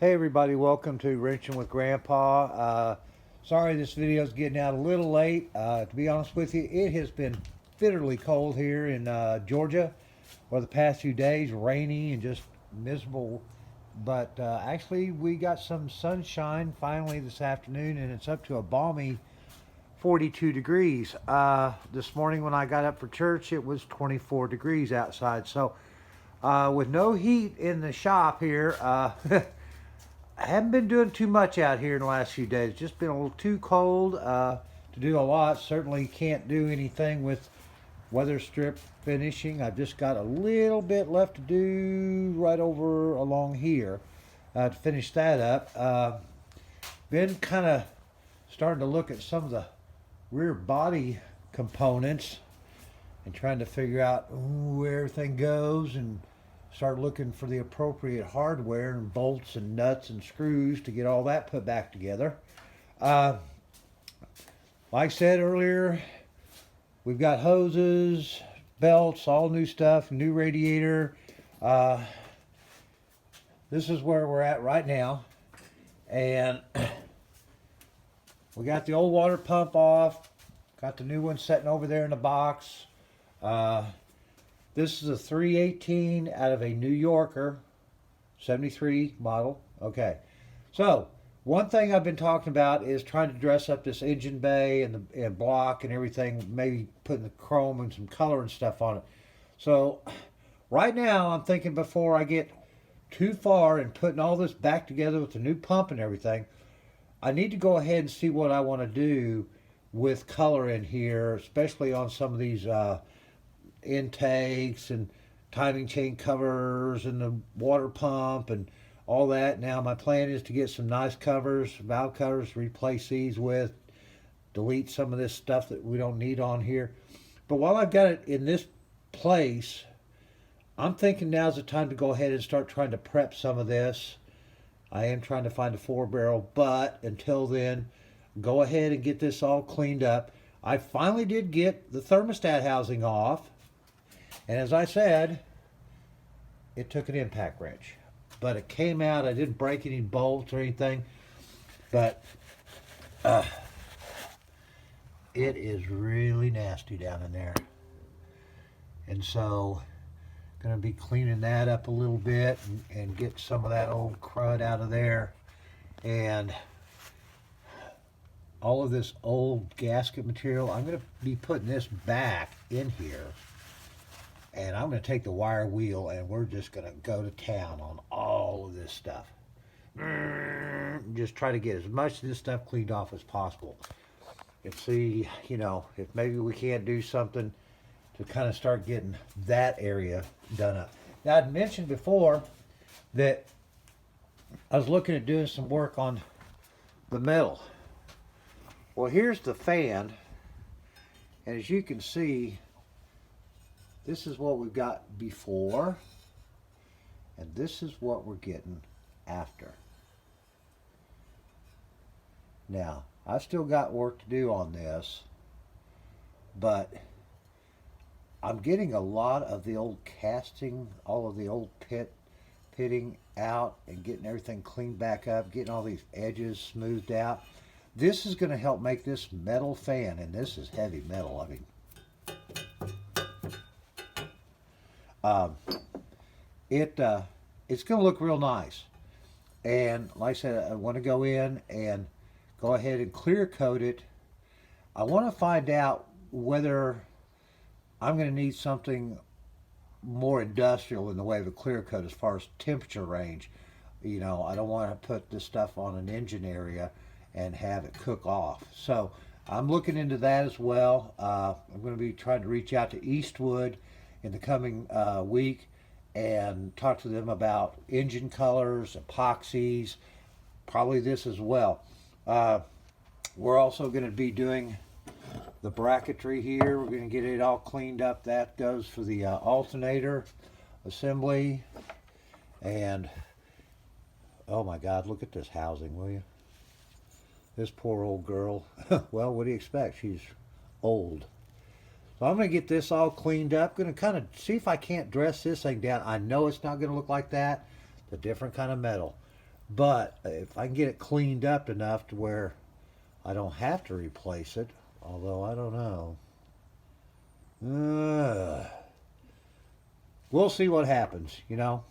Hey everybody, welcome to Wrenching with Grandpa. Sorry this video is getting out a little late. To be honest with you, it has been bitterly cold here in Georgia for the past few days, rainy and just miserable. But actually we got some sunshine finally this afternoon and it's up to a balmy 42 degrees. This morning when I got up for church it was 24 degrees outside. So with no heat in the shop here, I haven't been doing too much out here in the last few days. It's just been a little too cold to do a lot. Certainly can't do anything with weather strip finishing. I've just got a little bit left to do right over along here to finish that up. Been kind of starting to look at some of the rear body components and trying to figure out where everything goes and start looking for the appropriate hardware and bolts and nuts and screws to get all that put back together. Like I said earlier, we've got hoses, belts, all new stuff, new radiator. This is where we're at right now. And we got the old water pump off, got the new one sitting over there in the box. This is a 318 out of a New Yorker, 73 model. Okay, so one thing I've been talking about is trying to dress up this engine bay and the block and everything, maybe putting the chrome and some color and stuff on it. So right now I'm thinking before I get too far in putting all this back together with the new pump and everything, I need to go ahead and see what I want to do with color in here, especially on some of these intakes and timing chain covers and the water pump and all that. Now my plan is to get some nice covers, valve covers, replace these with, delete some of this stuff that we don't need on here. But while I've got it in this place, I'm thinking now's the time to go ahead and start trying to prep some of this. I am trying to find a 4-barrel, but until then, go ahead and get this all cleaned up. I finally did get the thermostat housing off. And as I said, it took an impact wrench. But it came out. I didn't break any bolts or anything. But it is really nasty down in there. And so, going to be cleaning that up a little bit and get some of that old crud out of there. And all of this old gasket material, I'm going to be putting this back in here. And I'm going to take the wire wheel and we're just going to go to town on all of this stuff. Just try to get as much of this stuff cleaned off as possible. And see, if maybe we can't do something to kind of start getting that area done up. Now, I'd mentioned before that I was looking at doing some work on the metal. Well, here's the fan. And as you can see, this is what we've got before, and this is what we're getting after. Now, I've still got work to do on this, but I'm getting a lot of the old casting, all of the old pitting out and getting everything cleaned back up, getting all these edges smoothed out. This is going to help make this metal fan, and this is heavy metal. I mean, it's going to look real nice. And like I said, I want to go in and go ahead and clear coat it. I want to find out whether I'm going to need something more industrial in the way of a clear coat as far as temperature range. I don't want to put this stuff on an engine area and have it cook off. So I'm looking into that as well. I'm going to be trying to reach out to Eastwood in the coming week and talk to them about engine colors, epoxies, probably this as well. We're also going to be doing the bracketry here. We're going to get it all cleaned up. That goes for the alternator assembly. And oh my God, look at this housing, will you? This poor old girl. Well, what do you expect? She's old. So I'm going to get this all cleaned up. Going to kind of see if I can't dress this thing down. I know it's not going to look like that. It's a different kind of metal. But if I can get it cleaned up enough to where I don't have to replace it, although I don't know. We'll see what happens, you know.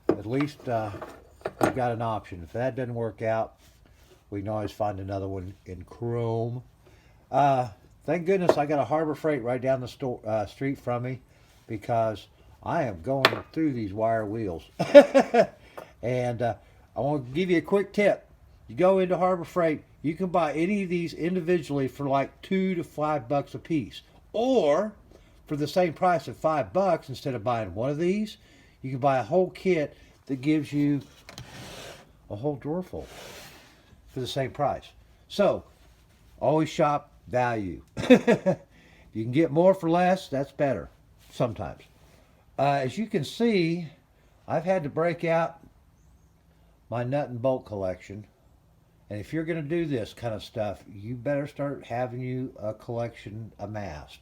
At least we've got an option. If that doesn't work out, we can always find another one in chrome. Thank goodness I got a Harbor Freight right down the street from me, because I am going through these wire wheels. And I want to give you a quick tip. You go into Harbor Freight, you can buy any of these individually for like $2 to $5 a piece. Or for the same price of $5, instead of buying one of these, you can buy a whole kit that gives you a whole drawer full for the same price. So always shop value. If you can get more for less, that's better sometimes. As you can see, I've had to break out my nut and bolt collection. And if you're going to do this kind of stuff, you better start having you a collection amassed.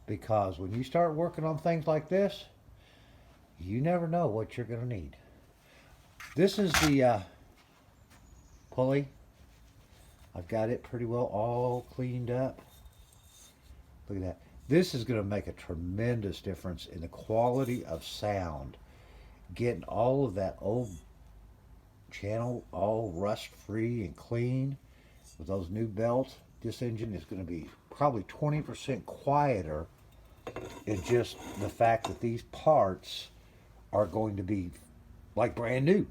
Because when you start working on things like this, you never know what you're going to need. This is the pulley. I've got it pretty well all cleaned up. Look at that. This is going to make a tremendous difference in the quality of sound. Getting all of that old channel all rust free and clean with those new belts. This engine is going to be probably 20% quieter in just the fact that these parts are going to be like brand new.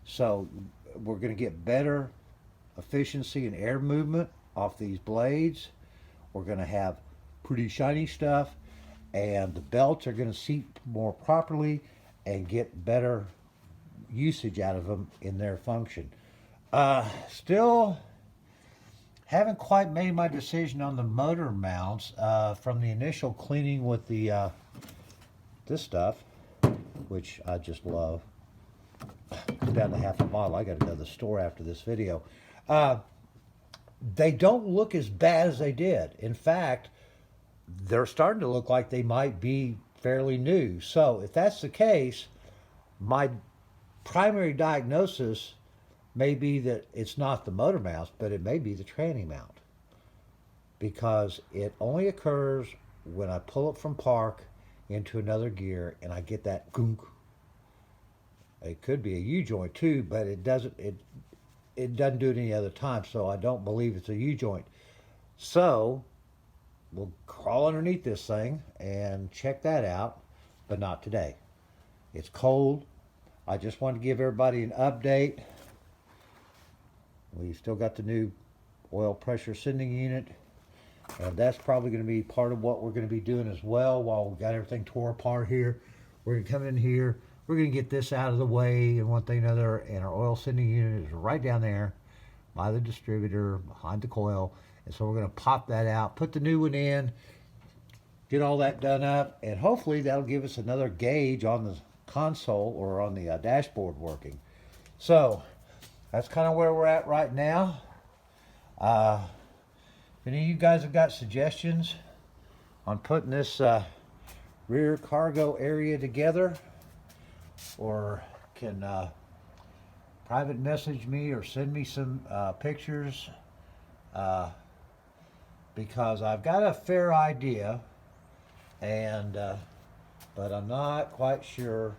So we're going to get better efficiency and air movement off these blades. We're going to have pretty shiny stuff, and the belts are going to seat more properly and get better usage out of them in their function. Still haven't quite made my decision on the motor mounts from the initial cleaning with the this stuff, which I just love. Down to half a bottle. I got to go to the store after this video. They don't look as bad as they did. In fact, they're starting to look like they might be fairly new. So if that's the case, my primary diagnosis may be that it's not the motor mounts, but it may be the tranny mount, because it only occurs when I pull it from park into another gear and I get that gunk. It could be a U-joint too, but it doesn't do it any other time, so I don't believe it's a U-joint. So we'll crawl underneath this thing and check that out, but not today. It's cold. I just wanted to give everybody an update. We've still got the new oil pressure sending unit, and that's probably going to be part of what we're going to be doing as well while we've got everything tore apart here. We're going to come in here. We're going to get this out of the way, and one thing or another, and our oil sending unit is right down there by the distributor, behind the coil. And so we're going to pop that out, put the new one in, get all that done up, and hopefully that'll give us another gauge on the console or on the dashboard working. So that's kind of where we're at right now. If any of you guys have got suggestions on putting this rear cargo area together, or can private message me or send me some pictures, because I've got a fair idea, and but I'm not quite sure.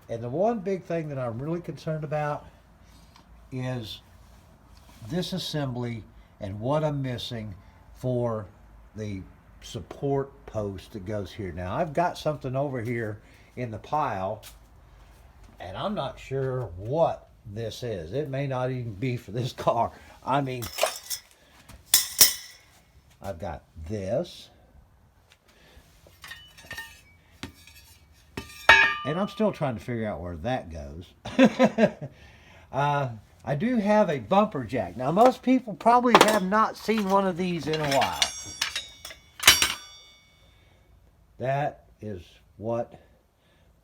And the one big thing that I'm really concerned about is this assembly and what I'm missing for the support post that goes here. Now I've got something over here in the pile, and I'm not sure what this is. It may not even be for this car. I mean, I've got this, and I'm still trying to figure out where that goes. I do have a bumper jack. Now, most people probably have not seen one of these in a while. That is what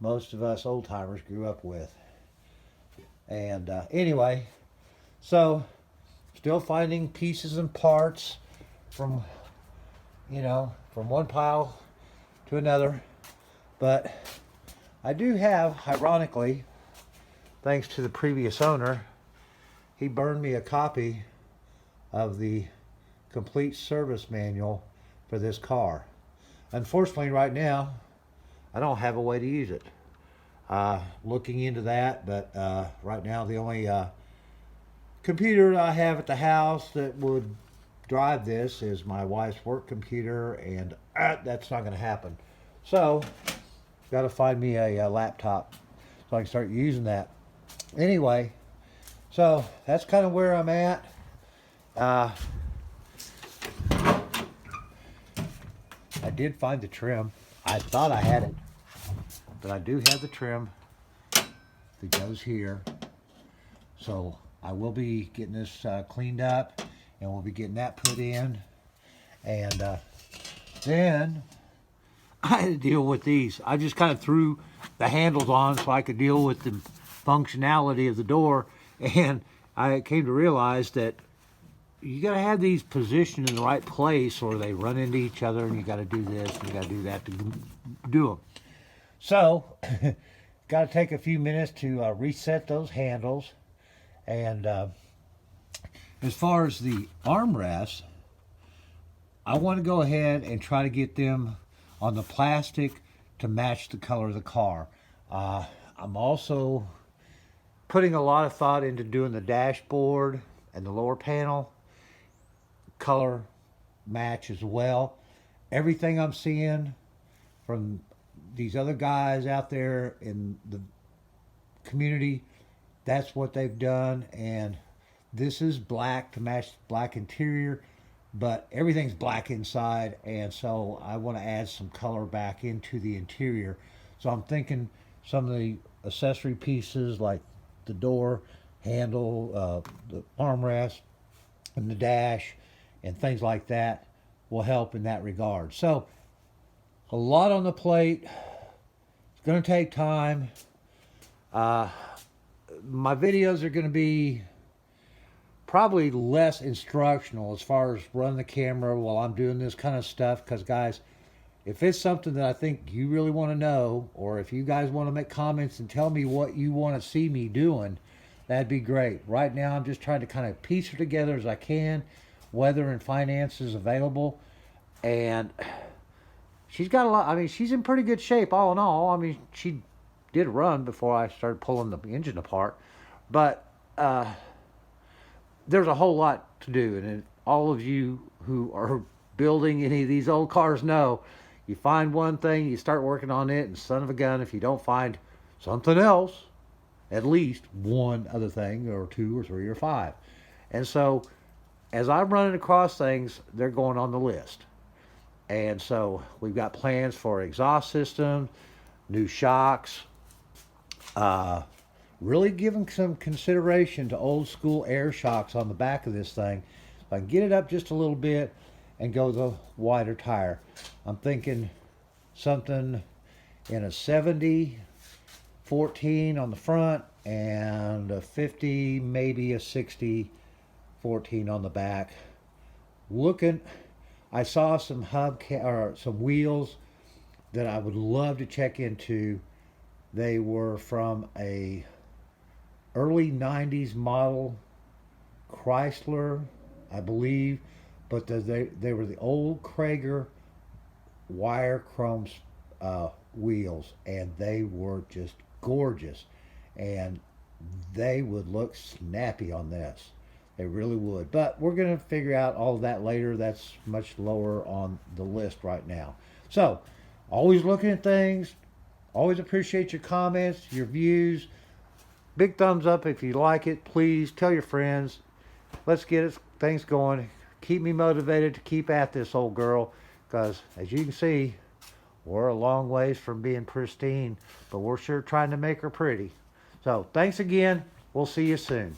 most of us old timers grew up with. And anyway, so still finding pieces and parts from, from one pile to another. But I do have, ironically, thanks to the previous owner, he burned me a copy of the complete service manual for this car. Unfortunately, right now, I don't have a way to use it. Looking into that, but right now the only computer I have at the house that would drive this is my wife's work computer, and that's not going to happen. So, got to find me a laptop so I can start using that. Anyway, so that's kind of where I'm at. I did find the trim. I thought I had it, but I do have the trim that goes here. So I will be getting this cleaned up, and we'll be getting that put in. And then I had to deal with these. I just kind of threw the handles on so I could deal with the functionality of the door, and I came to realize that you got to have these positioned in the right place or they run into each other, and you got to do this and you got to do that to do them. So got to take a few minutes to reset those handles. And as far as the armrests, I want to go ahead and try to get them on the plastic to match the color of the car. I'm also putting a lot of thought into doing the dashboard and the lower panel color match as well. Everything I'm seeing from these other guys out there in the community, that's what they've done. And this is black to match black interior, but everything's black inside, and so I want to add some color back into the interior. So I'm thinking some of the accessory pieces like the door handle, the armrest, and the dash, and things like that will help in that regard. So a lot on the plate. It's going to take time. My videos are going to be probably less instructional as far as running the camera while I'm doing this kind of stuff, because guys, if it's something that I think you really want to know, or if you guys want to make comments and tell me what you want to see me doing, that'd be great. Right now I'm just trying to kind of piece it together as I can. Weather and finance is available, and she's got a lot. I mean, she's in pretty good shape all in all. I mean, she did run before I started pulling the engine apart, but there's a whole lot to do. And all of you who are building any of these old cars know, you find one thing, you start working on it, and son of a gun, if you don't find something else, at least one other thing, or two or three or five. And so as I'm running across things, they're going on the list. And so we've got plans for exhaust system, new shocks, really giving some consideration to old school air shocks on the back of this thing. If I can get it up just a little bit and go the wider tire. I'm thinking something in a 70, 14 on the front, and a 50, maybe a 60, 14 on the back. I saw some some wheels that I would love to check into. They were from a early 90s model Chrysler, I believe, but they were the old Krager wire chrome wheels, and they were just gorgeous, and they would look snappy on this. They really would. But we're going to figure out all of that later. That's much lower on the list right now. So, always looking at things. Always appreciate your comments, your views. Big thumbs up if you like it. Please tell your friends. Let's get things going. Keep me motivated to keep at this, old girl. Because, as you can see, we're a long ways from being pristine. But we're sure trying to make her pretty. So, thanks again. We'll see you soon.